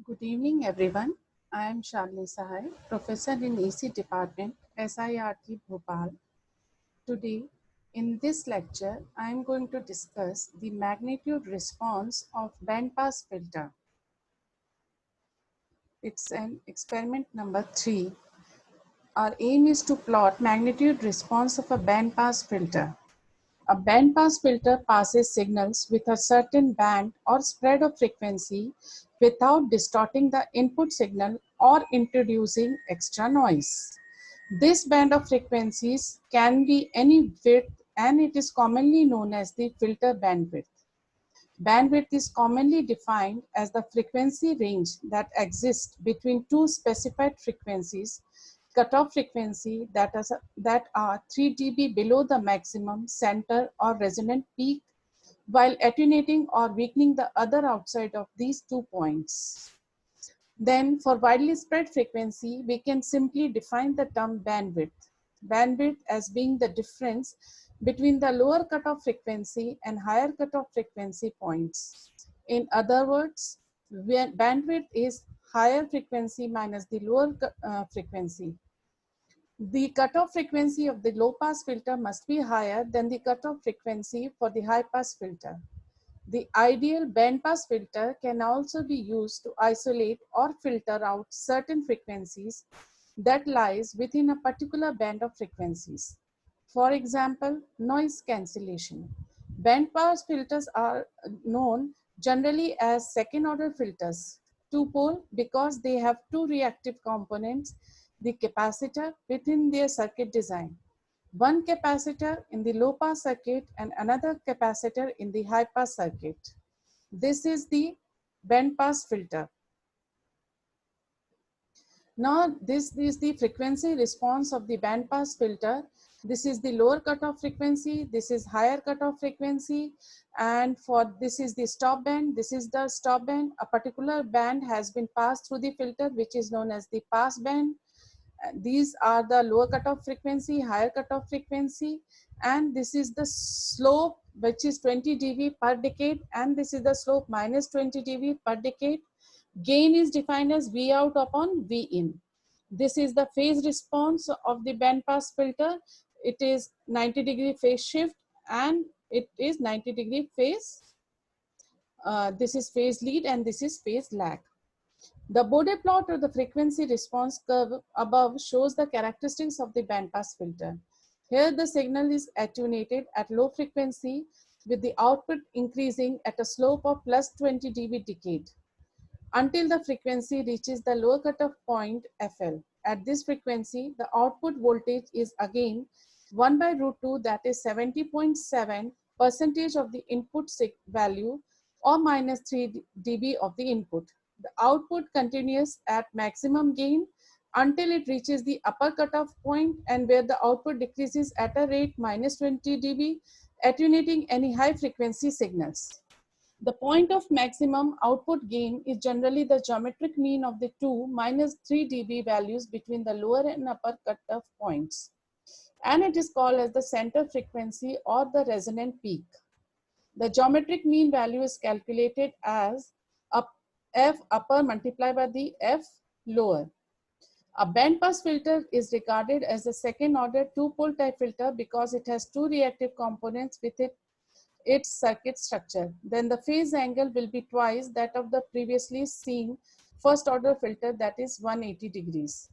Good evening, everyone. I am Shalini Sahai, Professor in AC Department, SIRT Bhopal. Today, in this lecture, I am going to discuss the magnitude response of bandpass filter. It's an experiment number 3. Our aim is to plot magnitude response of a bandpass filter. A bandpass filter passes signals with a certain band or spread of frequency without distorting the input signal or introducing extra noise. This band of frequencies can be any width and it is commonly known as the filter bandwidth. Bandwidth is commonly defined as the frequency range that exists between two specified frequencies, cutoff frequency that are 3 dB below the maximum, center, or resonant peak, while attenuating or weakening the other outside of these 2 points. Then for widely spread frequency, we can simply define the term bandwidth. Bandwidth as being the difference between the lower cutoff frequency and higher cutoff frequency points. In other words, bandwidth is higher frequency minus the lower frequency. The cutoff frequency of the low pass filter must be higher than the cutoff frequency for the high pass filter. The ideal band pass filter can also be used to isolate or filter out certain frequencies that lies within a particular band of frequencies. For example, noise cancellation. Band pass filters are known generally as second order filters, two-pole because they have two reactive components, the capacitor within their circuit design. One capacitor in the low pass circuit and another capacitor in the high pass circuit. This is the band pass filter. Now this is the frequency response of the band pass filter. This is the lower cutoff frequency, this is higher cutoff frequency, and for this is the stop band, this is the stop band. A particular band has been passed through the filter which is known as the pass band. These are the lower cutoff frequency, higher cutoff frequency, and this is the slope which is 20 dB per decade, and this is the slope minus 20 dB per decade. Gain is defined as V out upon V in. This is the phase response of the band pass filter. It is 90-degree phase shift and it is 90-degree phase. This is phase lead and this is phase lag. The Bode plot or the frequency response curve above shows the characteristics of the bandpass filter. Here the signal is attenuated at low frequency with the output increasing at a slope of plus 20 dB decade until the frequency reaches the lower cutoff point FL. At this frequency, the output voltage is again 1 by root 2, that is 70.7% of the input value or minus 3 dB of the input. The output continues at maximum gain until it reaches the upper cutoff point and where the output decreases at a rate minus 20 dB, attenuating any high frequency signals. The point of maximum output gain is generally the geometric mean of the two minus 3 dB values between the lower and upper cutoff points. And it is called as the center frequency or the resonant peak. The geometric mean value is calculated as F upper multiplied by the F lower. A bandpass filter is regarded as a second order two-pole type filter because it has two reactive components with its circuit structure. Then the phase angle will be twice that of the previously seen first order filter, that is 180 degrees.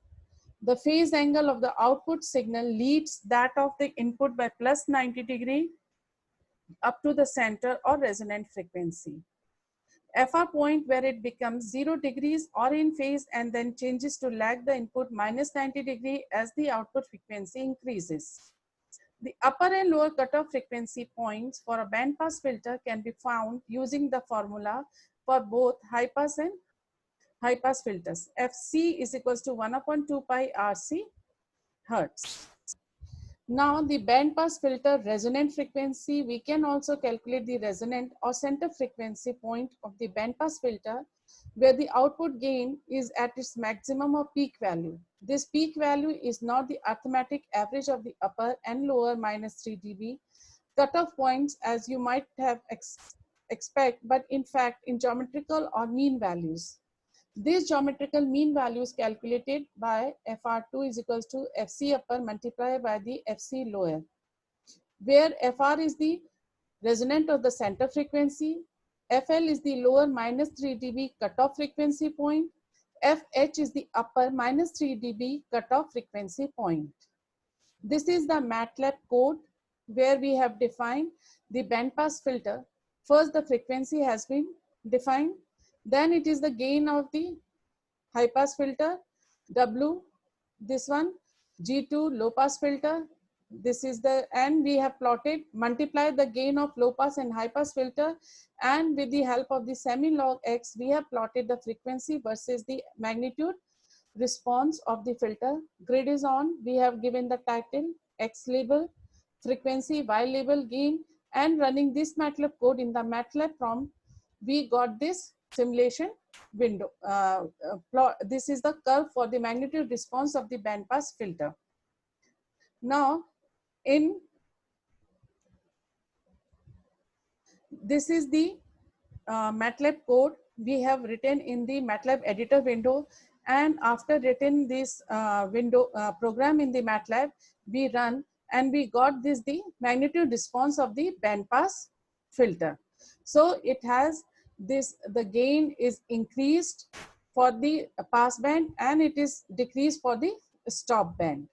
The phase angle of the output signal leads that of the input by plus 90 degree up to the center or resonant frequency. FR point where it becomes 0 degrees or in phase and then changes to lag the input minus 90 degree as the output frequency increases. The upper and lower cutoff frequency points for a bandpass filter can be found using the formula for both high pass and high pass filters. Fc is equals to 1 upon 2 pi RC Hertz. Now the bandpass filter resonant frequency, we can also calculate the resonant or center frequency point of the bandpass filter where the output gain is at its maximum or peak value. This peak value is not the arithmetic average of the upper and lower minus 3 dB cutoff points as you might have expect, but in fact in geometrical or mean values. This geometrical mean value is calculated by FR2 is equals to FC upper multiplied by the FC lower, where FR is the resonant of the center frequency, FL is the lower minus 3 dB cutoff frequency point, FH is the upper minus 3 dB cutoff frequency point. This is the MATLAB code where we have defined the bandpass filter. First, the frequency has been defined. Then it is the gain of the high pass filter, W, this one, G2 low pass filter. This is the, and we have plotted, multiplied the gain of low pass and high pass filter, and with the help of the semi-log X, we have plotted the frequency versus the magnitude response of the filter. Grid is on. We have given the title, X label, frequency, Y label, gain, and running this MATLAB code in the MATLAB prompt, we got this simulation window. This is the curve for the magnitude response of the bandpass filter. Now, this is the MATLAB code we have written in the MATLAB editor window, and after written this program in the MATLAB, we run and we got this the magnitude response of the bandpass filter. So it has this, the gain is increased for the pass band and it is decreased for the stop band.